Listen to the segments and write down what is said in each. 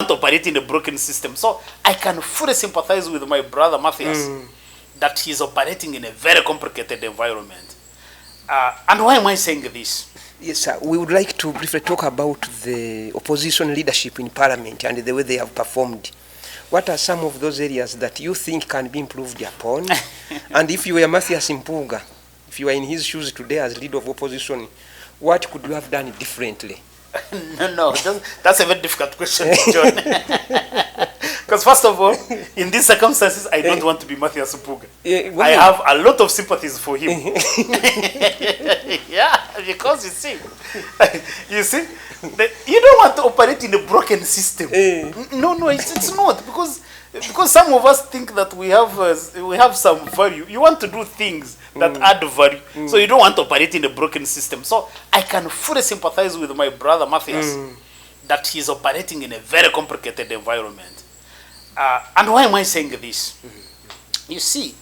want to operate in a broken system. So I can fully sympathize with my brother Mathias that he's operating in a very complicated environment. And why am I saying this? Yes, sir. We would like to briefly talk about the opposition leadership in Parliament and the way they have performed. What are some of those areas that you think can be improved upon? And if you were Mathias Mpuuga, if you were in his shoes today as leader of opposition, what could you have done differently? No, that's a very difficult question, John. Because first of all, in these circumstances, I don't want to be Mathias Mpuuga. I have a lot of sympathies for him. Yeah, because you see, you don't want to operate in a broken system. No, it's not, because some of us think that we have some value. You want to do things that add value, so you don't want to operate in a broken system. So I can fully sympathize with my brother Mathias that he's operating in a very complicated environment. And why am I saying this? You see,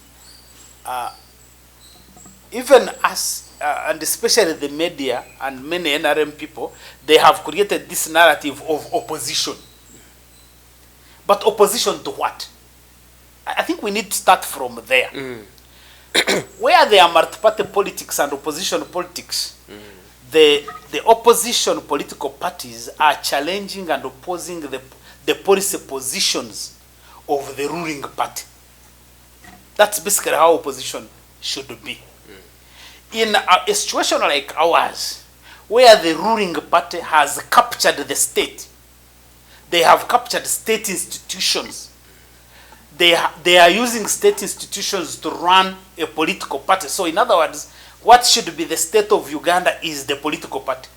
even us, and especially the media and many NRM people, they have created this narrative of opposition. But opposition to what? I think we need to start from there. Where there are multi-party politics and opposition politics, the opposition political parties are challenging and opposing the policy positions of the ruling party. That's basically how opposition should be. In a situation like ours, where the ruling party has captured the state, they have captured state institutions. They are using state institutions to run a political party. So in other words, what should be the state of Uganda is the political party.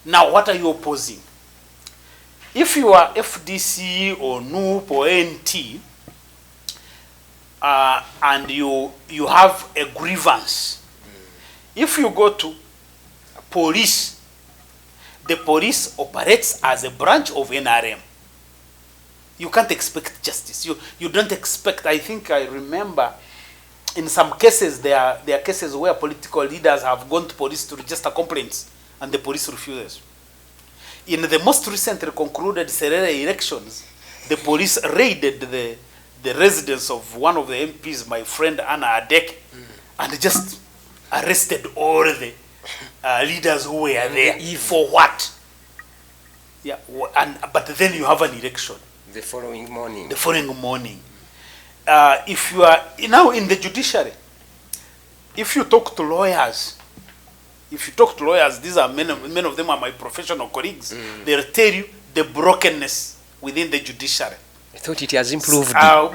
Now, what are you opposing? If you are FDC or NUP or NT, and you have a grievance, if you go to police, the police operates as a branch of NRM. You can't expect justice. You don't expect. I think I remember in some cases there are cases where political leaders have gone to police to register complaints and the police refuses. In the most recently concluded Serere elections, the police raided the residence of one of the MPs, my friend Anna Adek, and just arrested all the leaders who were there. For what? Yeah, but then you have an election. The following morning. If you are now in the judiciary, if you talk to lawyers, these are many of them are my professional colleagues. They'll tell you the brokenness within the judiciary. I thought it has improved. No.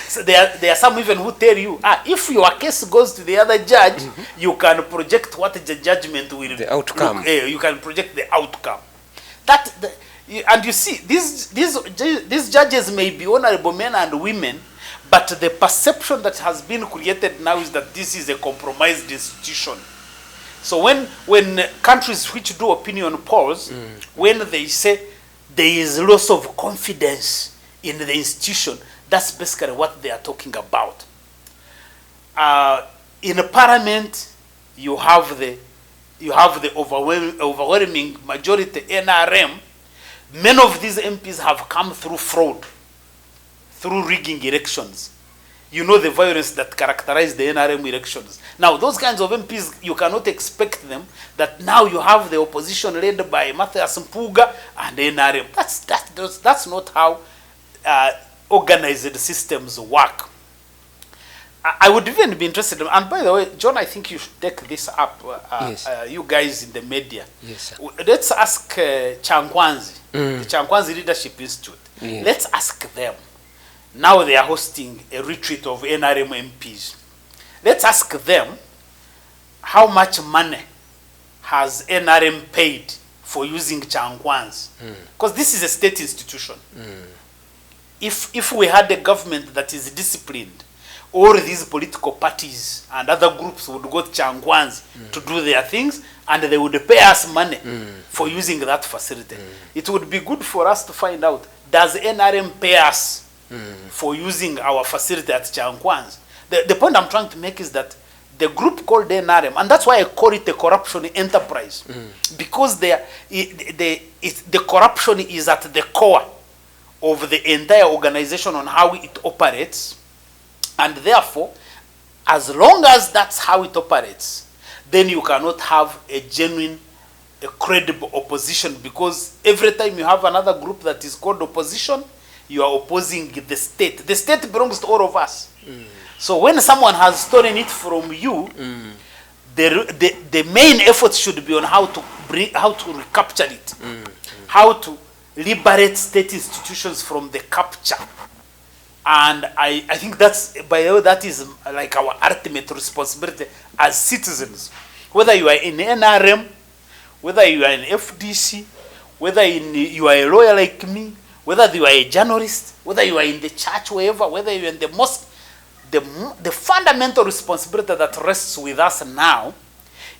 So there are some even who tell you, if your case goes to the other judge, you can project what the judgment will be. The outcome. You can project the outcome. And you see, these judges may be honorable men and women, but the perception that has been created now is that this is a compromised institution. So when countries which do opinion polls, when they say there is loss of confidence in the institution, that's basically what they are talking about. In a parliament, you have the overwhelming majority NRM. Many of these MPs have come through fraud, through rigging elections. You know the violence that characterized the NRM elections. Now, those kinds of MPs, you cannot expect them that now you have the opposition led by Mathias Mpuuga and NRM. That's not how organized systems work. I would even be interested, and by the way, John, I think you should take this up, yes. You guys in the media. Yes, sir. Let's ask Changwanzi, the Changwanzi Leadership Institute. Yes. Let's ask them. Now they are hosting a retreat of NRM MPs. Let's ask them how much money has NRM paid for using Changwanzi? Because this is a state institution. If we had a government that is disciplined, all these political parties and other groups would go to Changwanzi to do their things, and they would pay us money for using that facility. It would be good for us to find out, does NRM pay us for using our facility at Changwanzi? The point I'm trying to make is that the group called NRM, and that's why I call it a corruption enterprise, because the corruption is at the core of the entire organization on how it operates, and therefore, as long as that's how it operates, then you cannot have a genuine, a credible opposition, because every time you have another group that is called opposition, you are opposing the state. The state belongs to all of us. So when someone has stolen it from you, the main effort should be on how to recapture it, how to liberate state institutions from the capture. And I think that's, by the way, that is like our ultimate responsibility as citizens. Whether you are in NRM, whether you are in FDC, whether you are a lawyer like me, whether you are a journalist, whether you are in the church, wherever, whether you are in the mosque, the fundamental responsibility that rests with us now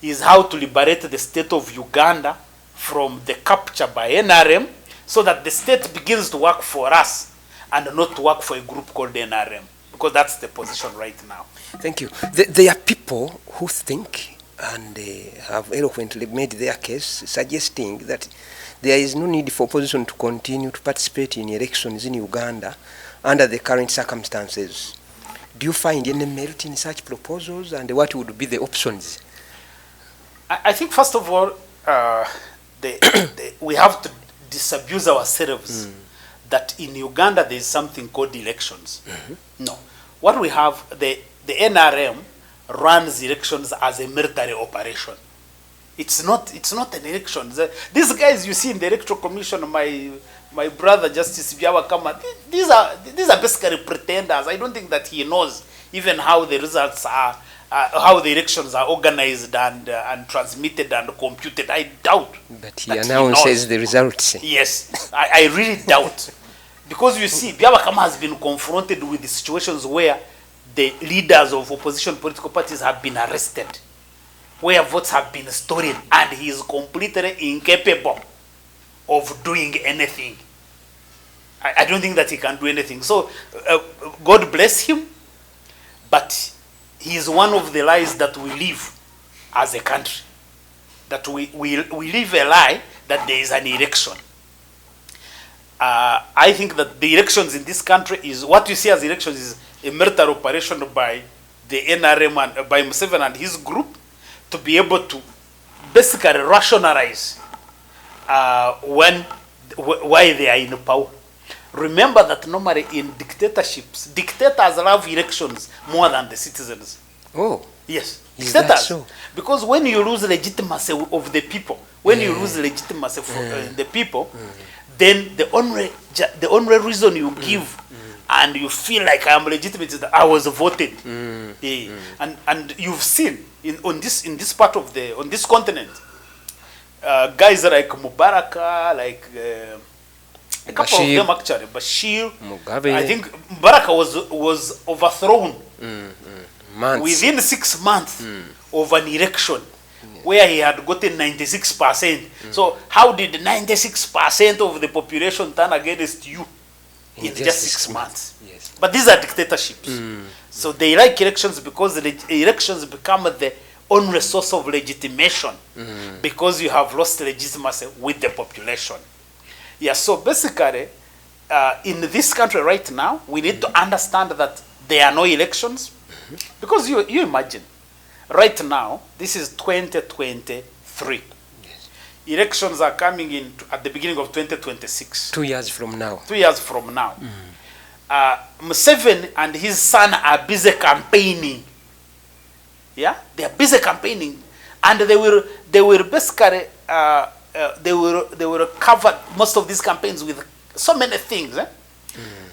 is how to liberate the state of Uganda from the capture by NRM, so that the state begins to work for us and not to work for a group called NRM, because that's the position right now. Thank you. There are people who think, and have eloquently made their case, suggesting that there is no need for opposition to continue to participate in elections in Uganda under the current circumstances. Do you find any merit in such proposals, and what would be the options? I think, first of all, we have to disabuse ourselves that in Uganda there is something called elections. No. What we have, the NRM runs elections as a military operation. It's not an election. These guys you see in the Electoral Commission, my brother Justice Byabagama, these are basically pretenders. I don't think that he knows even how the results are, how the elections are organized and transmitted and computed. I doubt. But he announces the results. Yes, I really doubt. Because you see, Byabagama has been confronted with the situations where the leaders of opposition political parties have been arrested, where votes have been stolen, and he is completely incapable of doing anything. I don't think that he can do anything. So, God bless him, but he is one of the lies that we live as a country. That we live a lie that there is an election. I think that the elections in this country is, what you see as elections is a military operation by the NRM and by Museveni and his group to be able to basically rationalize why they are in power. Remember that normally in dictatorships, dictators love elections more than the citizens. Oh. Yes. Is that Dictators. so? Because when you lose legitimacy of the people, when you lose legitimacy from the people, then the only reason you give and you feel like I am legitimate is that I was voted. And you've seen on this part of on this continent, guys like Mubarak, like a couple of them actually, Bashir, Mugabe. I think Mubarak was overthrown Months. within 6 months of an election where he had gotten 96%. So how did 96% of the population turn against you in just 6 months? Yes. But these are dictatorships. So they like elections because the elections become the only source of legitimation because you have lost legitimacy with the population. Yeah, so basically, in this country right now, we need to understand that there are no elections. Because you imagine, right now, this is 2023. Yes. Elections are coming in at the beginning of 2026. 2 years from now. 2 years from now. Museveni and his son are busy campaigning. Yeah, they are busy campaigning, and they will basically they will cover most of these campaigns with so many things.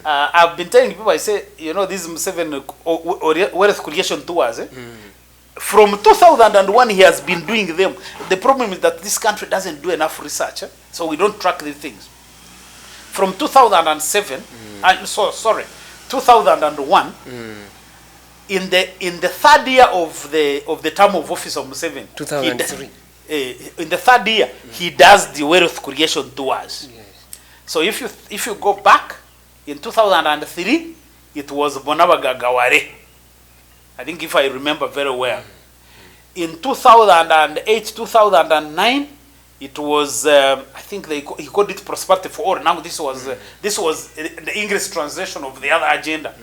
I've been telling people, I say, you know, these Museveni wealth creation tours. From 2001, he has been doing them. The problem is that this country doesn't do enough research, so we don't track these things. From 2007, 2001, in the third year of the term of office of Museveni, 2003. In the third year, he does the wealth creation tours. Yes. So if you go back, in 2003, it was Bonabagagaware. I think if I remember very well. In 2008, 2009, it was, I think he called it prosperity for all. Now this was the English translation of the other agenda.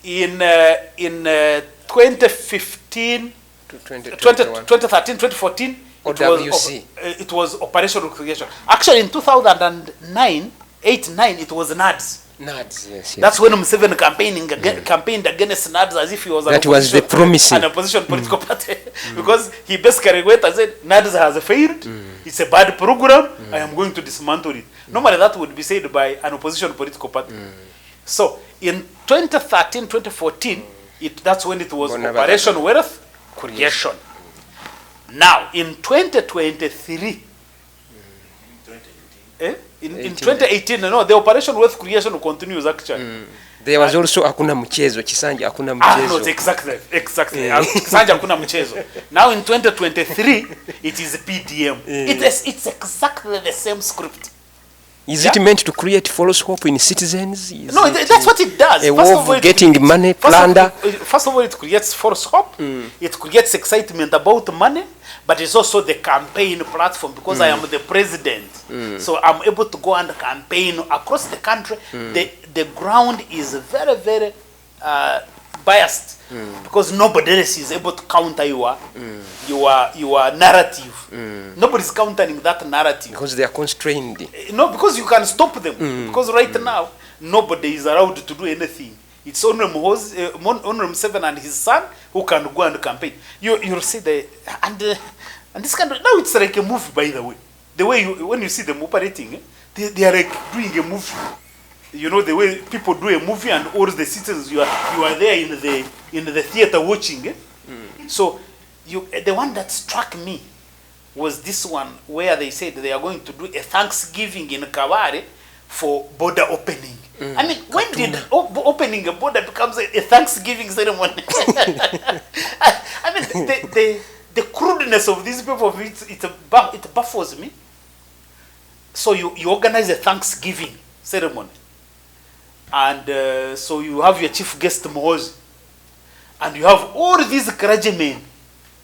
In 2015, 2013, 2014, it was operational creation. Actually, in 2009, 8-9, it was NADS. NADS, yes. That's when Museveni campaigned against NADS as if he was an opposition political party. Because he basically went and said, NADS has failed, it's a bad program, I am going to dismantle it. Normally that would be said by an opposition political party. So in 2013, 2014, that's when it was Operation Wealth Creation. Now, in 2023, in 2018, no, the Operation Wealth Creation continues actually. There was also Hakuna Mchezo, Chisanja Hakuna Mchezo. No, exactly. Chisanja Hakuna Mchezo. Now in 2023, it is PDM. It's exactly the same script. Is it meant to create false hope in citizens? No, that's what it does. A way of getting money, plunder. First of all, it creates false hope. It creates excitement about money, but it's also the campaign platform because I am the president. So I'm able to go and campaign across the country. The ground is very, very biased because nobody else is able to counter your narrative. Nobody's countering that narrative. Because they are constrained. No, because you can stop them. Because right now, nobody is allowed to do anything. It's only Museveni and his son who can go and campaign. You'll see and this country, now it's like a movie, by the way. The way when you see them operating, they are like doing a movie. You know, the way people do a movie and all the citizens, you are there in the theater watching. So the one that struck me was this one where they said they are going to do a Thanksgiving in Kabare for border opening. I mean, when did opening a border becomes a Thanksgiving ceremony? I mean, the crudeness of these people, it baffles me. So you organize a Thanksgiving ceremony. And so you have your chief guest Mohozi. And you have all these clergymen.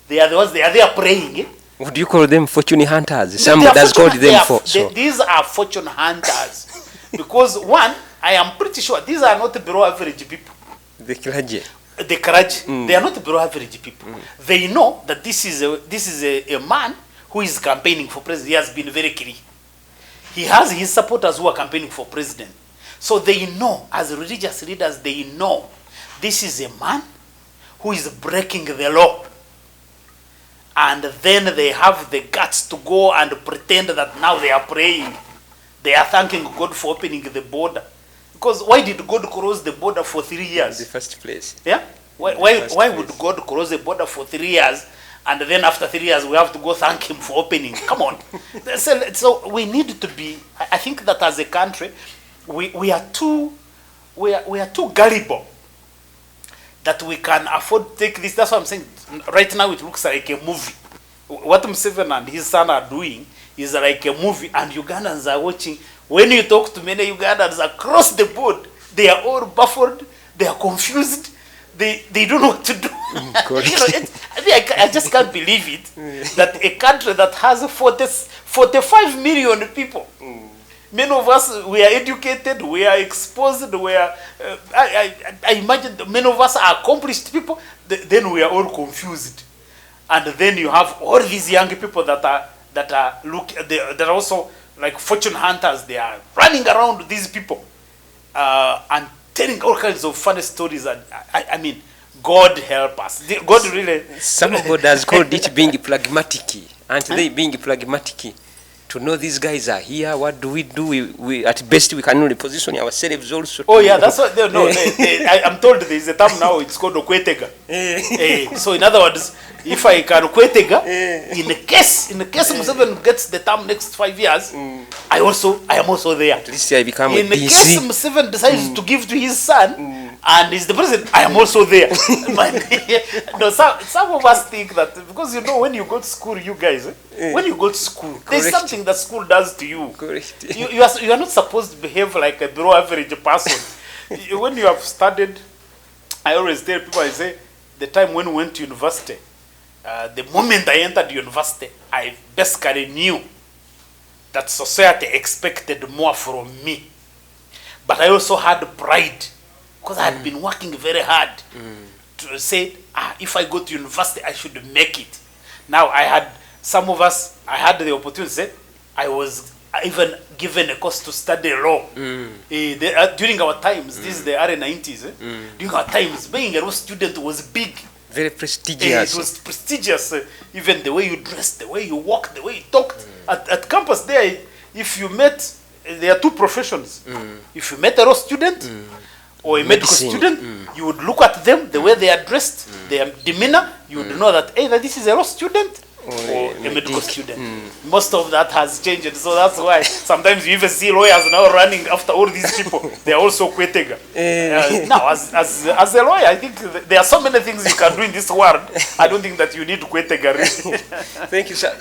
They are the ones, they are there praying. Would you call them fortune hunters? Some has called them for. These are fortune hunters. Because one, I am pretty sure these are not below average people. The clergy. The clergy. They are not below average people. They know that this is a man who is campaigning for president. He has been very clear. He has his supporters who are campaigning for president. So they know, as religious leaders, they know this is a man who is breaking the law. And then they have the guts to go and pretend that now they are praying. They are thanking God for opening the border. Because why did God close the border for 3 years? In the first place. Yeah? Why would God close the border for 3 years and then after 3 years we have to go thank him for opening? Come on. So we need to be, I think that as a country, we are too gullible that we can afford to take this. That's what I'm saying. Right now it looks like a movie. What Museveni and his son are doing is like a movie, and Ugandans are watching. When you talk to many Ugandans across the board, they are all baffled, they are confused, they don't know what to do. I just can't believe it that a country that has 45 million people. Many of us, we are educated, we are exposed, we are, I imagine many of us are accomplished people, then we are all confused. And then you have all these young people that are also like fortune hunters. They are running around these people and telling all kinds of funny stories. And I mean, God help us. God really... Some of God has called it being pragmatic. Aren't they being pragmatic? To know these guys are here, what do? We at best we can only position ourselves also. Oh yeah, that's what they know. I'm told there is a term now. It's called okwetega. So in other words, if I can okwetega, in the case Museveni gets the term next 5 years, I am also there. At least I become in the case Museveni decides to give to his son. And he's the president, I am also there. No, some of us think that, because you know, when you go to school, you guys, when you go to school, correct, there's something that school does to you. Correct. You are not supposed to behave like a below average person. When you have studied, I always tell people, I say, the time when we went to university, the moment I entered university, I basically knew that society expected more from me. But I also had pride because I had been working very hard to say, if I go to university, I should make it. Now I had, some of us, I had the opportunity to say, I was even given a course to study law. During our times, this is the early 90s, during our times, being a law student was big. Very prestigious. It was prestigious. Even the way you dressed, the way you walked, the way you talked. At campus there, if you met, there are two professions. If you met a law student or a medical student, you would look at them, the way they are dressed, their demeanor, you would know that either this is a law student or a medical student. Most of that has changed, so that's why sometimes you even see lawyers now running after all these people. They are also kwetega. Now, as a lawyer, I think there are so many things you can do in this world. I don't think that you need kwetega. Really. Thank you, sir.